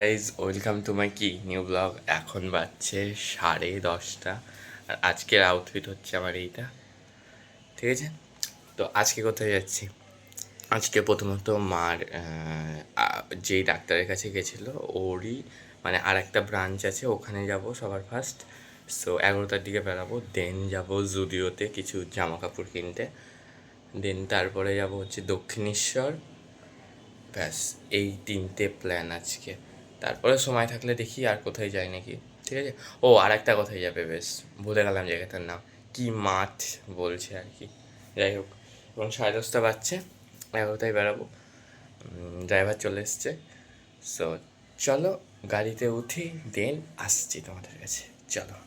Guys welcome to my কি new blog. এখন বাজছে 10:30 আর আজকের আউটফিট হচ্ছে আমার এইটা, ঠিক আছে? তো আজকে কোথায় যাচ্ছি? আজকে প্রথমত মার যেই ডাক্তারের কাছে গেছিলো ওরই মানে আর একটা ব্রাঞ্চ আছে, ওখানে যাব সবার ফার্স্ট। সো 11টার দিকে বেরাবো, দেন যাব জুডিওতে কিছু জামা কাপড় কিনতে, দেন তারপরে যাব হচ্ছে দক্ষিণেশ্বর। ব্যাস, এই 3টে প্ল্যান আজকে। তারপরে সময় থাকলে দেখি আর কোথায় যাই নাকি, ঠিক আছে? ও আর একটা কোথায় যাবে, বেশ ভুলে গেলাম জায়গাটার নাম, কি মাঠ বলছে আর কি। যাই হোক, এবং 10:30 বাজছে, 11টায় বেরাবো। ড্রাইভার চলে এসছে। সো চলো গাড়িতে উঠি, দেন আসছি তোমাদের কাছে, চলো।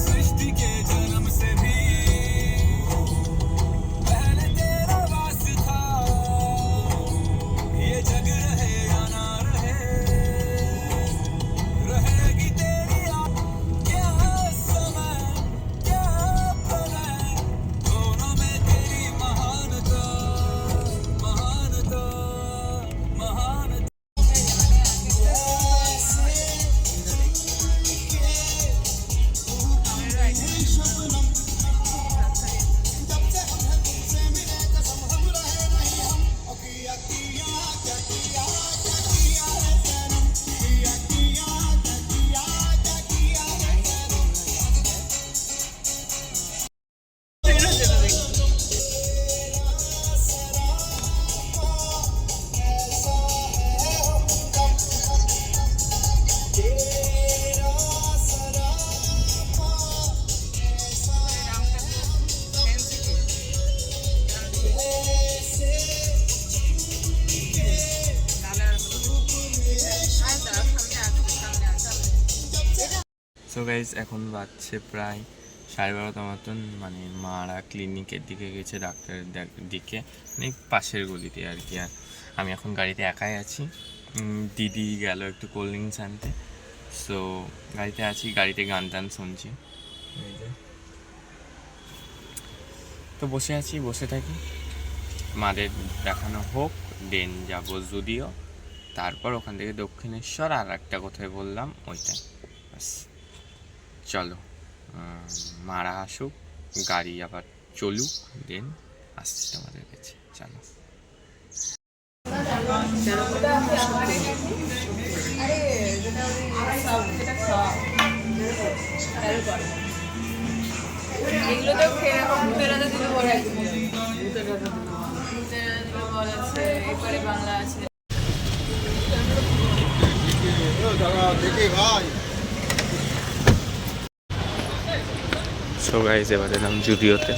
सृष्टि के जन्म से भी पहले तेरा वास था। ये जग रहे या ना रहे, रहेगी तेरी क्या समय क्या प्रलय, दोनों में तेरी महानता महानता महानता। সো গাইজ এখন বাজছে প্রায় 12:30 মতন, মানে মারা ক্লিনিকের দিকে গেছে, ডাক্তারের দিকে, মানে পাশের গলিতে আর কি। আর আমি এখন গাড়িতে একাই আছি, দিদি গেল একটু কোল্ড ড্রিঙ্কস আনতে। সো গাড়িতে আছি, গাড়িতে গান টান শুনছি, এই যে। তো বসে আছি, বসে থাকি, মাদের দেখানো হোক, দেন যাবো জুডিও, তারপর ওখান থেকে দক্ষিণেশ্বর, আর একটা কোথায় বললাম ওইটাই। বাস চলো, মারা আসুক, গাড়ি আবার চলুক, দেন আসছি তোমাদের কাছে, চলো। এগুলোতেও খেয়ে ভূতেরাতে দিলে বলে বল আছে, এবারে বাংলা আছে। সো গাইজ এবার এলাম জুডিওতে।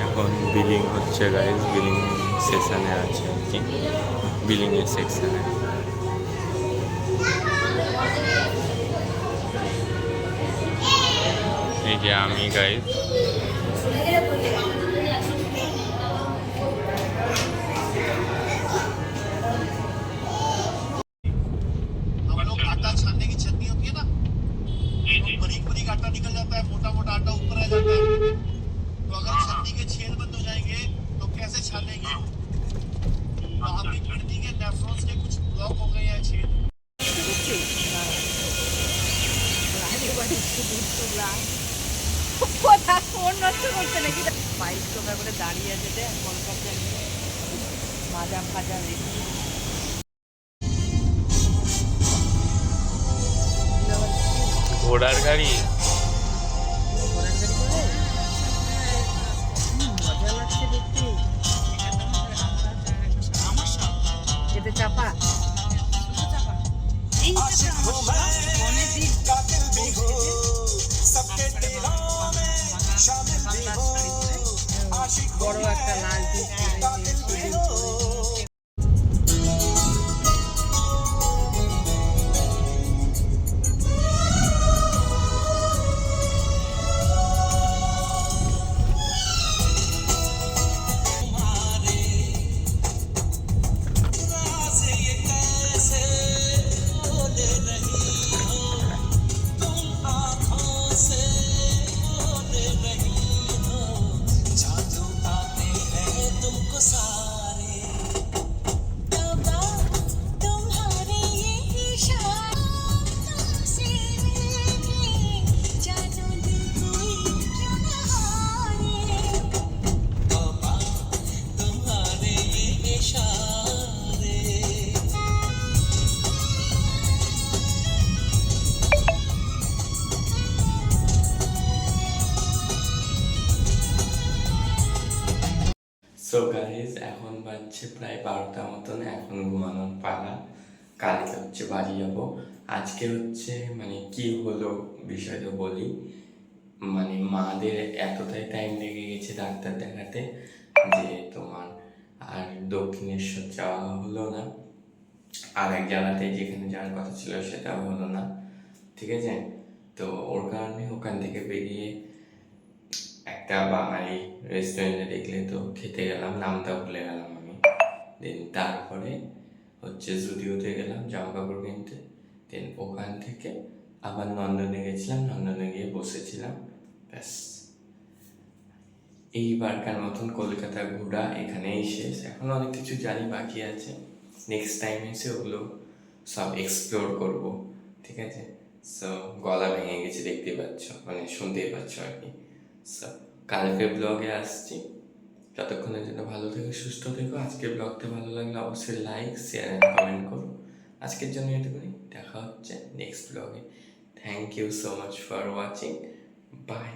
এখন বিলিং হচ্ছে গাইজ, বিলিং সেশনে আছে আর কি, বিলিংয়ের সেকশানে। এই যে আমি গাইজ, हम लोग आटा छानने की छन्नी होती है ना, तो बारीक बारीक आटा निकल जाता है, मोटा मोटा आटा ऊपर आ जाता है। तो अगर छन्नी के छेद बंद हो जाएंगे तो कैसे छानेंगे? तो आपकी किडनी के नेफ्रॉन्स के कुछ ब्लॉक हो गए हैं छेद। ফোন নষ্ট করছে নাকি? 22 টাকা করে দাঁড়িয়ে আছে, দেখ কলকাতা মাজা ফাজা রেখে ঘোড়ার গাড়ি। মজা লাগছে দেখতে। সো গাইজ এখন বাজছে প্রায় 12টা মতন, এখন ঘুমানোর পালা। কালকে হচ্ছে বাড়ি যাবো। আজকে হচ্ছে মানে কি হলো বিষয়টা বলি। মানে মাদের এতটাই টাইম লেগে গেছে ডাক্তার দেখাতে যে তোমার আর দক্ষিণেশ্বর যাওয়া হলো না, আর এক জায়গাতে যেখানে যাওয়ার কথা ছিল সেটাও হলো না, ঠিক আছে। তো ওর কারণে ওখান থেকে বেরিয়ে একটা বাঙালি রেস্টুরেন্টে দেখলে তো খেতে গেলাম, নামটা ভুলে গেলাম আমি। দেন তারপরে হচ্ছে জুডিওতে গেলাম জামা কাপড় কিনতে। দেন ওখান থেকে আবার নন্দনে গেছিলাম, নন্দনে গিয়ে বসেছিলাম, ব্যাস। এইবারকার মতন কলকাতা ঘোরা এখানেই শেষ। এখন অনেক কিছু জানি বাকি আছে, নেক্সট টাইম এসে ওগুলো সব এক্সপ্লোর করব, ঠিক আছে। সো গলা ভেঙে গেছে দেখতেই পাচ্ছ, মানে শুনতেই পাচ্ছ আর কি। সো কালকের ব্লগে আসছি, ততক্ষণের জন্য ভালো থেকো, সুস্থ থেকো। আজকের ব্লগটা ভালো লাগলে অবশ্যই লাইক শেয়ার অ্যান্ড কমেন্ট করো। আজকের জন্য এটুকুনি, দেখা হচ্ছে নেক্সট ব্লগে। Thank you so much for watching, by.